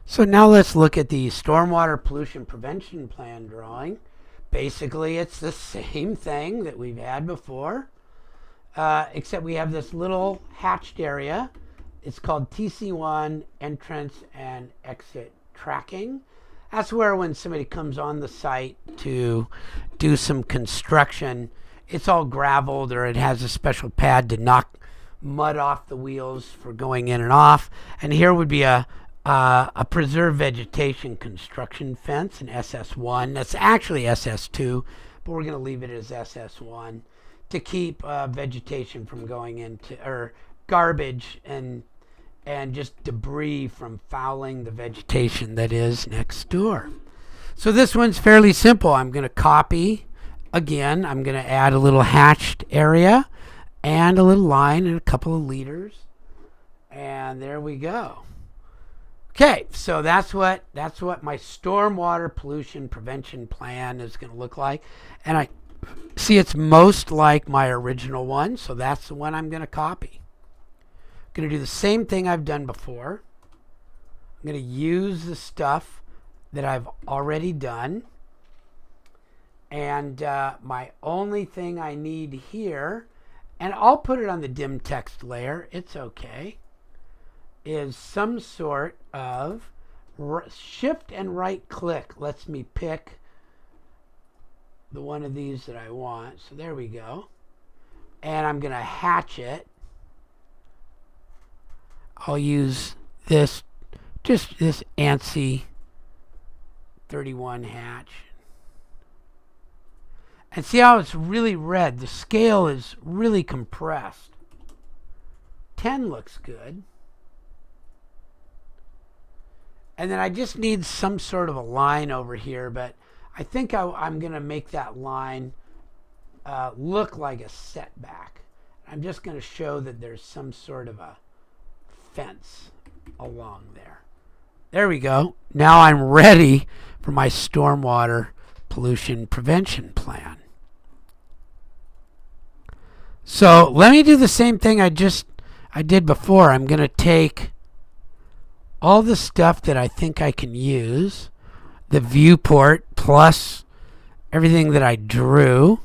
So now let's look at the stormwater pollution prevention plan drawing. Basically, it's the same thing that we've had before, except we have this little hatched area. It's called TC1, entrance and exit tracking. That's where when somebody comes on the site to do some construction, it's all graveled or it has a special pad to knock mud off the wheels for going in and off. And here would be a preserved vegetation construction fence, an SS1. That's actually SS2, but we're going to leave it as SS1 to keep vegetation from going into, or garbage and just debris from fouling the vegetation that is next door. So this one's fairly simple. I'm going to copy again. I'm going to add a little hatched area and a little line and a couple of liters. And there we go. Okay, so that's what my stormwater pollution prevention plan is going to look like. And I see it's most like my original one, so that's the one I'm going to copy. I'm going to do the same thing I've done before. I'm going to use the stuff that I've already done. And my only thing I need here, and I'll put it on the dim text layer, it's okay, is some sort of shift and right click lets me pick the one of these that I want. So there we go. And I'm going to hatch it. I'll use this, just this ANSI 31 hatch. And see how it's really red? The scale is really compressed. 10 looks good. And then I just need some sort of a line over here, but I think I'm going to make that line look like a setback. I'm just going to show that there's some sort of a fence along there. There we go. Now I'm ready for my stormwater pollution prevention plan. So let me do the same thing I did before. I'm going to take all the stuff that I think I can use, the viewport plus everything that I drew,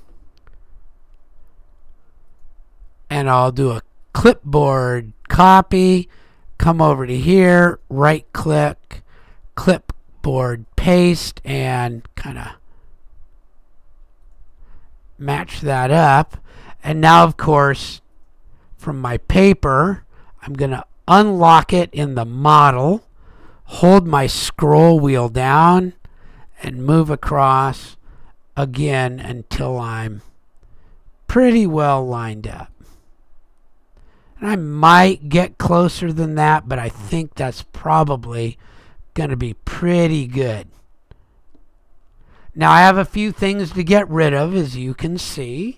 and I'll do a clipboard copy, come over to here, right click, clipboard paste, and kind of match that up. And now, of course, from my paper, I'm going to unlock it in the model, hold my scroll wheel down, and move across again until I'm pretty well lined up. And I might get closer than that, but I think that's probably going to be pretty good. Now I have a few things to get rid of, as you can see.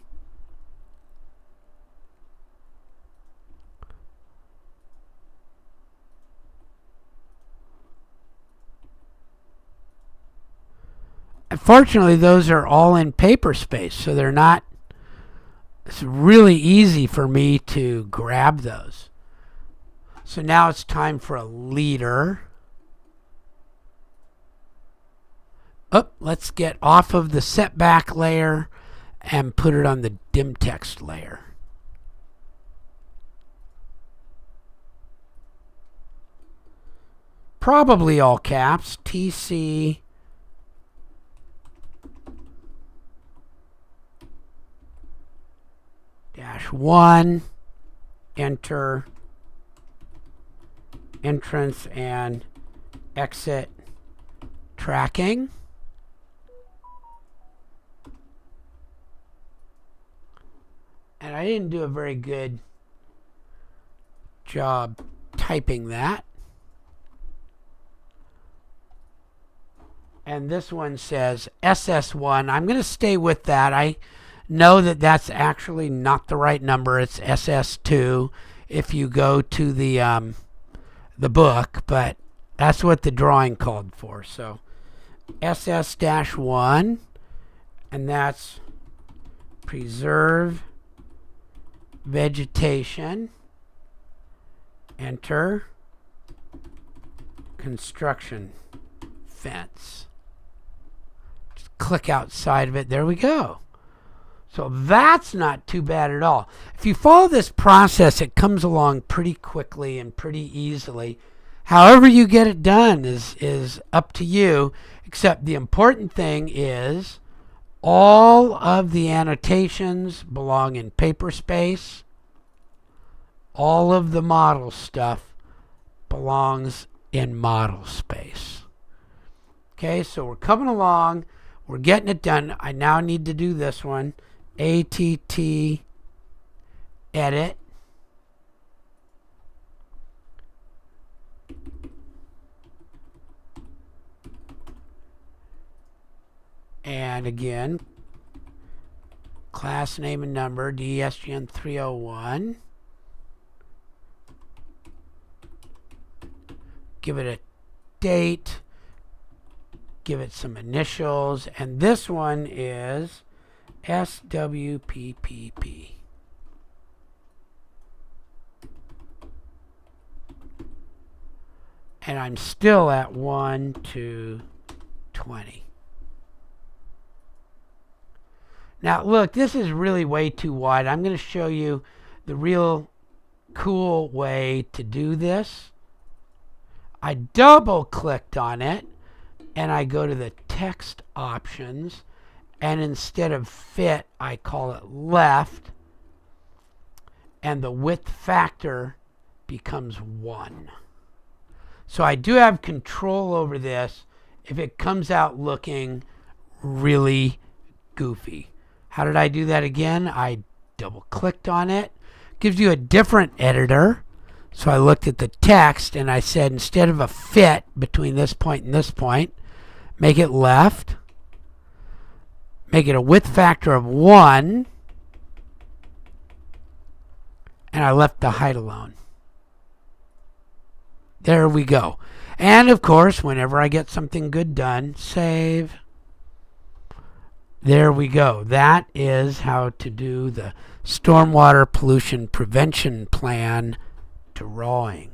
Unfortunately, those are all in paper space, so they're not, it's really easy for me to grab those. So now it's time for a leader. Let's get off of the setback layer and put it on the dim text layer. Probably all caps, TC -1, enter, entrance and exit tracking. And I didn't do a very good job typing that. And this one says SS1. I'm going to stay with that. I know that that's actually not the right number. It's SS2 if you go to the book, but that's what the drawing called for. So SS-1, and that's preserve vegetation. Enter. construction fence. Just click outside of it. There we go. So that's not too bad at all. If you follow this process, it comes along pretty quickly and pretty easily. However you get it done is up to you, except the important thing is all of the annotations belong in paper space. All of the model stuff belongs in model space. Okay, so we're coming along. We're getting it done. I now need to do this one. ATT edit. And again, class name and number, DESGN 301. Give it a date. Give it some initials. And this one is SWPPP. And I'm still at 1 to 20. Now look, this is really way too wide. I'm going to show you the real cool way to do this. I double clicked on it and I go to the text options, and instead of fit I call it left, and the width factor becomes 1. So I do have control over this if it comes out looking really goofy. How did I do that again? I double clicked on it. Gives you a different editor. So I looked at the text and I said, instead of a fit between this point and this point, make it left. Make it a width factor of 1. And I left the height alone. There we go. And of course, whenever I get something good done, save. There we go. That is how to do the stormwater pollution prevention plan drawing.